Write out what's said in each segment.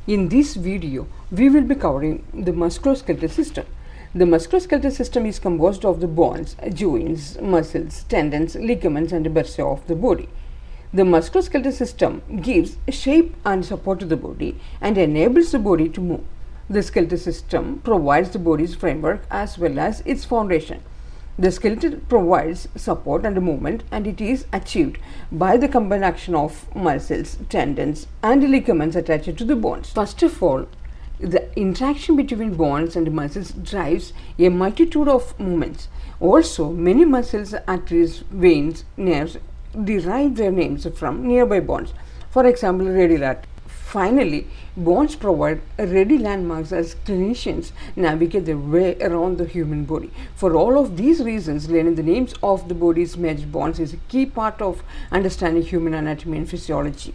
In this video, we will be covering the musculoskeletal system. The musculoskeletal system is composed of the bones, joints, muscles, tendons, ligaments and bursae of the body. The musculoskeletal system gives shape and support to the body and enables the body to move. The skeletal system provides the body's framework as well as its foundation. The skeleton provides support and movement, and it is achieved by the combined action of muscles, tendons and ligaments attached to the bones. First of all, the interaction between bones and muscles drives a multitude of movements. Also, many muscles, arteries, veins, nerves derive their names from nearby bones. For example, radial artery. Finally, bones provide ready landmarks as clinicians navigate their way around the human body. For all of these reasons, learning the names of the body's major bones is a key part of understanding human anatomy and physiology.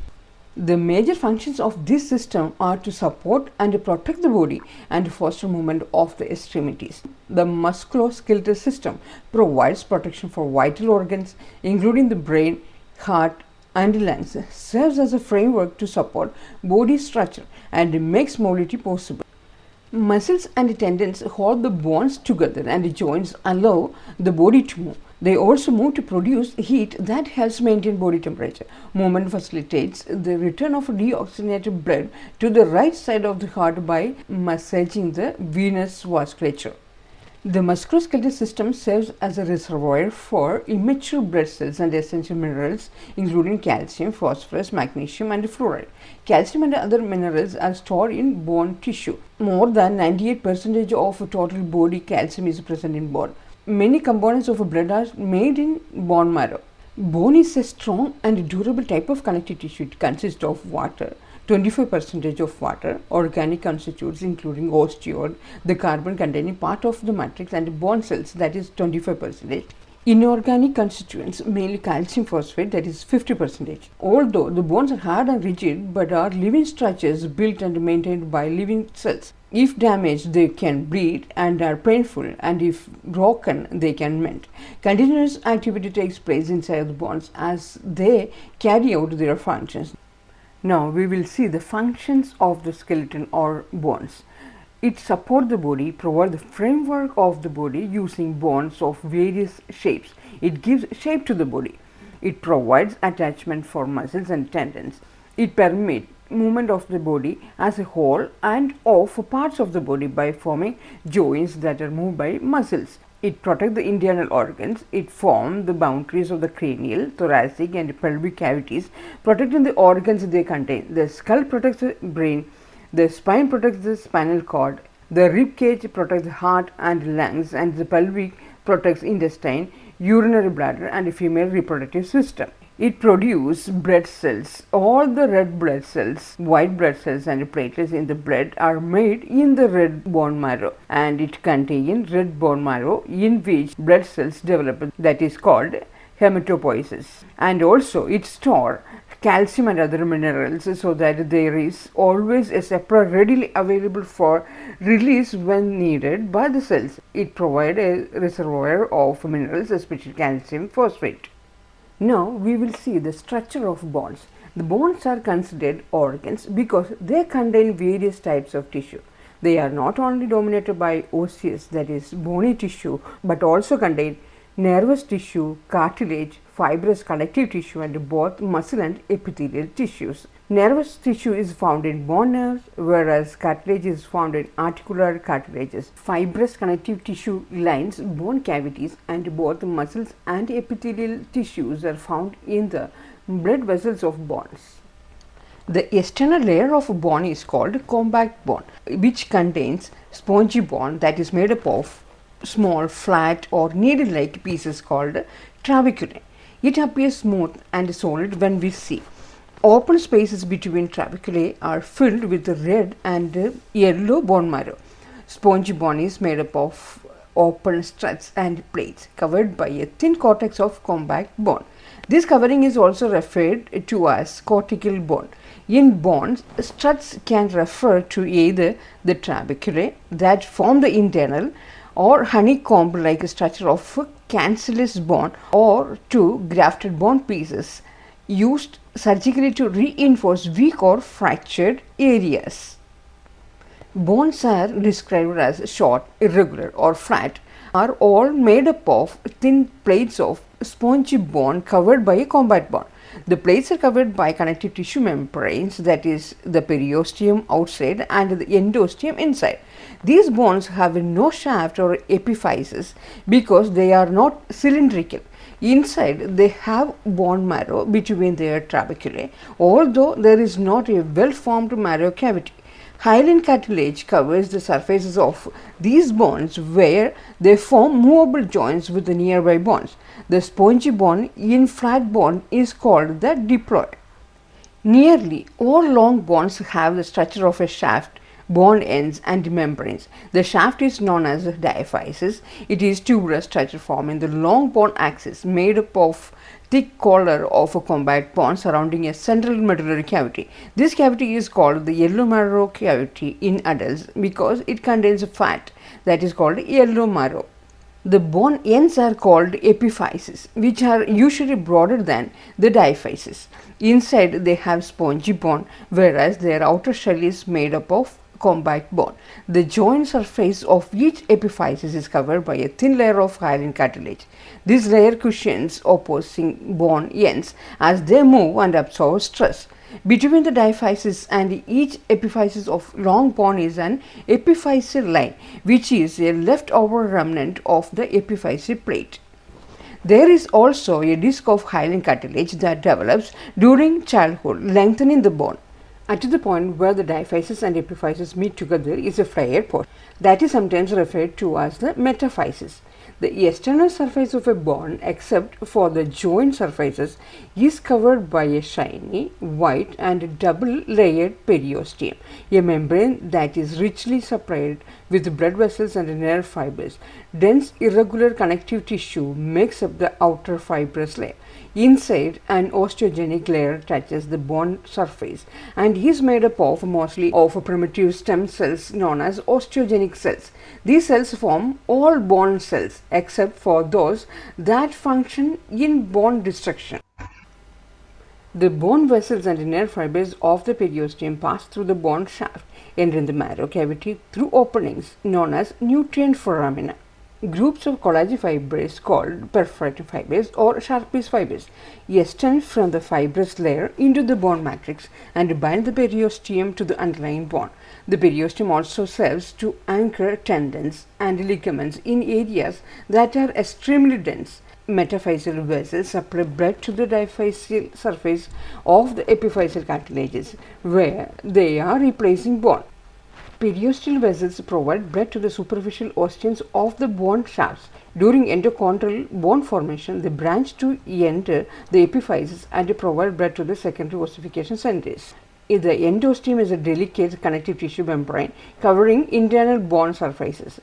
The major functions of this system are to support and protect the body and foster movement of the extremities. The musculoskeletal system provides protection for vital organs, including the brain, heart, and lungs, serves as a framework to support body structure and makes mobility possible. Muscles and tendons hold the bones together and joints allow the body to move. They also move to produce heat that helps maintain body temperature. Movement facilitates the return of deoxygenated blood to the right side of the heart by massaging the venous vasculature. The musculoskeletal system serves as a reservoir for immature blood cells and essential minerals, including calcium, phosphorus, magnesium, and fluoride. Calcium and other minerals are stored in bone tissue. More than 98% of total body calcium is present in bone. Many components of blood are made in bone marrow. Bone is a strong and durable type of connective tissue. It consists of water, 25% of water, organic constituents including osteoid, the carbon containing part of the matrix, and bone cells, that is 25%. Inorganic constituents, mainly calcium phosphate, that is 50%. Although the bones are hard and rigid but are living structures built and maintained by living cells. If damaged, they can bleed and are painful, and if broken, they can mend. Continuous activity takes place inside the bones as they carry out their functions. Now we will see the functions of the skeleton or bones. It supports the body, provides the framework of the body using bones of various shapes. It gives shape to the body. It provides attachment for muscles and tendons. It permits movement of the body as a whole and of parts of the body by forming joints that are moved by muscles. It protects the internal organs. It forms the boundaries of the cranial, thoracic and pelvic cavities, protecting the organs they contain. The skull protects the brain, the spine protects the spinal cord, the rib cage protects the heart and lungs, and the pelvic protects intestine, urinary bladder and female reproductive system. It produces blood cells. All the red blood cells, white blood cells and platelets in the blood are made in the red bone marrow, and it contains red bone marrow in which blood cells develop, that is called hematopoiesis. And also it stores calcium and other minerals so that there is always a supply readily available for release when needed by the cells. It provides a reservoir of minerals, especially calcium phosphate. Now we will see the structure of bones. The bones are considered organs because they contain various types of tissue. They are not only dominated by osseous, that is bony tissue, but also contain nervous tissue, cartilage, fibrous connective tissue and both muscle and epithelial tissues. Nervous tissue is found in bone nerves, whereas cartilage is found in articular cartilages. Fibrous connective tissue lines bone cavities, and both muscles and epithelial tissues are found in the blood vessels of bones. The external layer of bone is called compact bone, which contains spongy bone that is made up of small, flat or needle-like pieces called trabeculae. It appears smooth and solid when we see. Open spaces between trabeculae are filled with red and yellow bone marrow. Spongy bone is made up of open struts and plates covered by a thin cortex of compact bone. This covering is also referred to as cortical bone. In bones, struts can refer to either the trabeculae that form the internal or honeycomb-like structure of cancellous bone, or to grafted bone pieces used surgically to reinforce weak or fractured areas. Bones are described as short, irregular, or flat, are all made up of thin plates of spongy bone covered by a combat bone. The plates are covered by connective tissue membranes, that is, the periosteum outside and the endosteum inside. These bones have no shaft or epiphysis because they are not cylindrical. Inside, they have bone marrow between their trabeculae, although there is not a well-formed marrow cavity. Hyaline cartilage covers the surfaces of these bones where they form movable joints with the nearby bones. The spongy bone in flat bone is called the diploid. Nearly all long bones have the structure of a shaft, bone ends and membranes. The shaft is known as diaphysis. It is tubular structure forming the long bone axis made up of thick collar of a combat bone surrounding a central medullary cavity. This cavity is called the yellow marrow cavity in adults because it contains fat that is called yellow marrow. The bone ends are called epiphyses, which are usually broader than the diaphysis. Inside they have spongy bone, whereas their outer shell is made up of combat bone. The joint surface of each epiphysis is covered by a thin layer of hyaline cartilage. This layer cushions opposing bone ends as they move and absorb stress. Between the diaphysis and each epiphysis of long bone is an epiphyseal line, which is a leftover remnant of the epiphyseal plate. There is also a disc of hyaline cartilage that develops during childhood, lengthening the bone. At the point where the diaphysis and epiphysis meet together is a flared portion that is sometimes referred to as the metaphysis. The external surface of a bone, except for the joint surfaces, is covered by a shiny, white and double-layered periosteum, a membrane that is richly supplied with blood vessels and nerve fibers. Dense, irregular connective tissue makes up the outer fibrous layer. Inside, an osteogenic layer touches the bone surface and is made up of mostly of primitive stem cells known as osteogenic cells. These cells form all bone cells except for those that function in bone destruction. The bone vessels and nerve fibers of the periosteum pass through the bone shaft, entering the marrow cavity through openings known as nutrient foramina. Groups of collagen fibers called perforating fibers or Sharpie's fibers extend from the fibrous layer into the bone matrix and bind the periosteum to the underlying bone. The periosteum also serves to anchor tendons and ligaments in areas that are extremely dense. Metaphyseal vessels supply blood to the diaphyseal surface of the epiphyseal cartilages, where they are replacing bone. Periosteal vessels provide blood to the superficial osteons of the bone shafts. During endochondral bone formation, they branch to enter the epiphysis and provide blood to the secondary ossification centers. The endosteum is a delicate connective tissue membrane covering internal bone surfaces.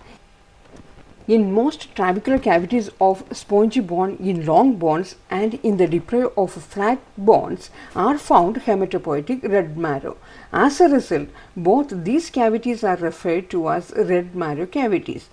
In most trabecular cavities of spongy bone in long bones and in the debris of flat bones are found hematopoietic red marrow. As a result, both these cavities are referred to as red marrow cavities.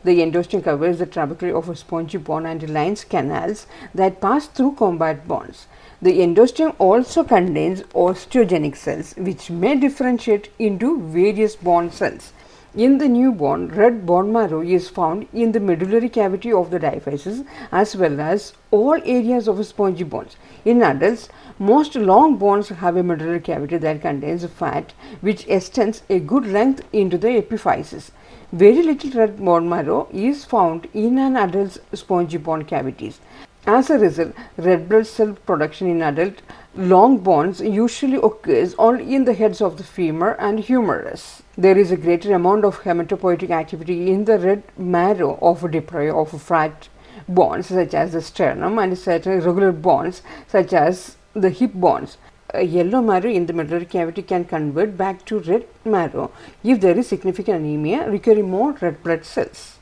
The endosteum covers the trabeculae of a spongy bone and lines canals that pass through combat bones. The endosteum also contains osteogenic cells which may differentiate into various bone cells. In the newborn, red bone marrow is found in the medullary cavity of the diaphysis as well as all areas of spongy bones. In adults, most long bones have a medullary cavity that contains fat which extends a good length into the epiphysis. Very little red bone marrow is found in an adult's spongy bone cavities. As a result, red blood cell production in adult long bones usually occurs only in the heads of the femur and humerus. There is a greater amount of hematopoietic activity in the red marrow of debris of flat bones such as the sternum and certain irregular bones such as the hip bones. A yellow marrow in the medullary cavity can convert back to red marrow if there is significant anemia requiring more red blood cells.